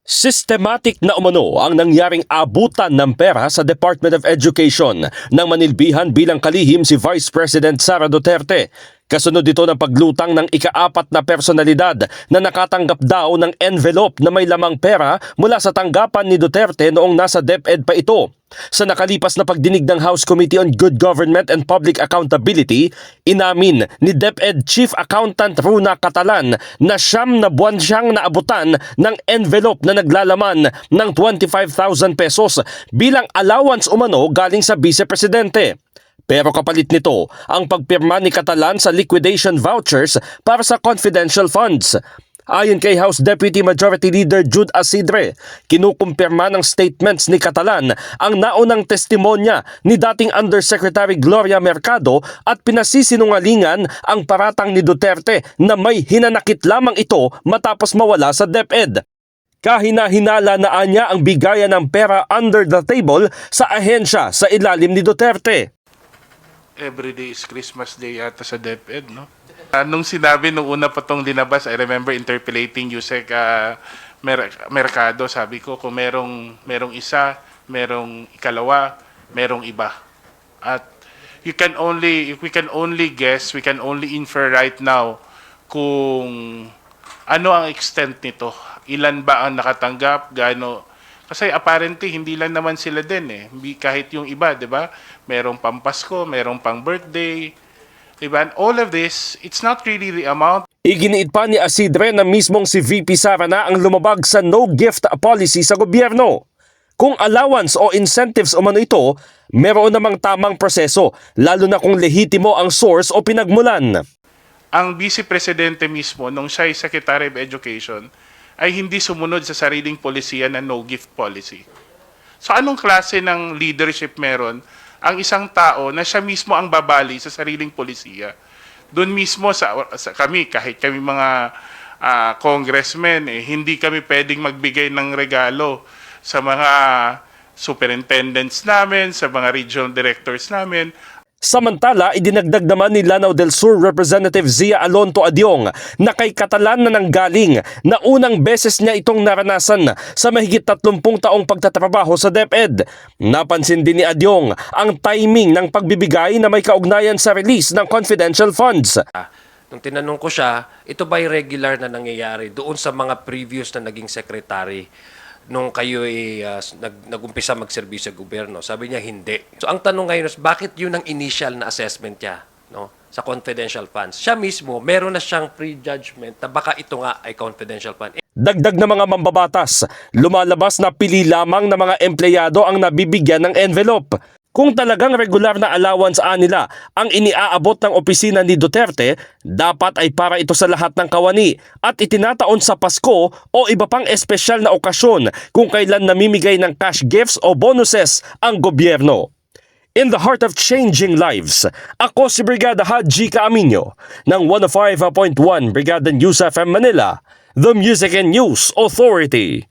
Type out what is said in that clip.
Systematic na umano ang nangyaring abutan ng pera sa Department of Education nang manilbihan bilang kalihim si Vice President Sara Duterte. Kasunod dito ng paglutang ng ika-4 na personalidad na nakatanggap daw ng envelope na may lamang pera mula sa tanggapan ni Duterte noong nasa DepEd pa ito. Sa nakalipas na pagdinig ng House Committee on Good Government and Public Accountability, inamin ni DepEd Chief Accountant Runa Catalan na 9 na buwan siyang naabutan ng envelope na naglalaman ng 25,000 pesos bilang allowance umano galing sa Vice Presidente. Pero kapalit nito ang pagpirma ni Catalan sa liquidation vouchers para sa confidential funds. Ayon kay House Deputy Majority Leader Jude Asidre, kinukumpirma ng statements ni Catalan ang naunang testimonya ni dating Undersecretary Gloria Mercado at pinasisinungalingan ang paratang ni Duterte na may hinanakit lamang ito matapos mawala sa DepEd. Kahina-hinala na anya ang bigayan ng pera under the table sa ahensya sa ilalim ni Duterte. Every day is Christmas Day yata sa DepEd, no? Nung sinabi, nung una pa itong linabas, I remember interpolating Yusek Mercado. Sabi ko, kung merong isa, merong ikalawa, merong iba. At if we can only guess, we can only infer right now kung ano ang extent nito. Ilan ba ang nakatanggap, gaano. Kasi apparently, hindi lang naman sila din eh. Kahit yung iba, di ba? Merong pang Pasko, merong pang birthday. Diba? And all of this, it's not really the amount. Iginiit pa ni Asidre na mismong si VP Sara na ang lumabag sa no-gift policy sa gobyerno. Kung allowance o incentives umano ito, meron namang tamang proseso, lalo na kung lehitimo ang source o pinagmulan. Ang Vice Presidente mismo, nung siya ay Secretary of Education, ay hindi sumunod sa sariling polisiya na no-gift policy. So anong klase ng leadership meron ang isang tao na siya mismo ang babali sa sariling polisiya? Doon mismo sa kami, kahit kami mga congressmen, hindi kami pwedeng magbigay ng regalo sa mga superintendents namin, sa mga regional directors namin. Samantala, idinagdag naman ni Lanao del Sur Representative Zia Alonto Adyong na kay Catalan na nanggaling na unang beses niya itong naranasan sa mahigit 30 taong pagtatrabaho sa DepEd. Napansin din ni Adyong ang timing ng pagbibigay na may kaugnayan sa release ng confidential funds. Nung tinanong ko siya, ito ba'y regular na nangyayari doon sa mga previous na naging secretary nung kayo ay nag-umpisa magserbisyo sa gobyerno? Sabi niya, hindi. So ang tanong ngayon is, bakit yun ang initial na assessment niya, no, sa confidential funds? Siya mismo, meron na siyang prejudgment na baka ito nga ay confidential fund. Dagdag na mga mambabatas, lumalabas na pili lamang na mga empleyado ang nabibigyan ng envelope. Kung talagang regular na allowance nila ang iniaabot ng opisina ni Duterte, dapat ay para ito sa lahat ng kawani at itinataon sa Pasko o iba pang espesyal na okasyon kung kailan namimigay ng cash gifts o bonuses ang gobyerno. In the heart of changing lives, ako si Brigada Haji Caaminio ng 105.1 Brigada News FM Manila, the Music and News Authority.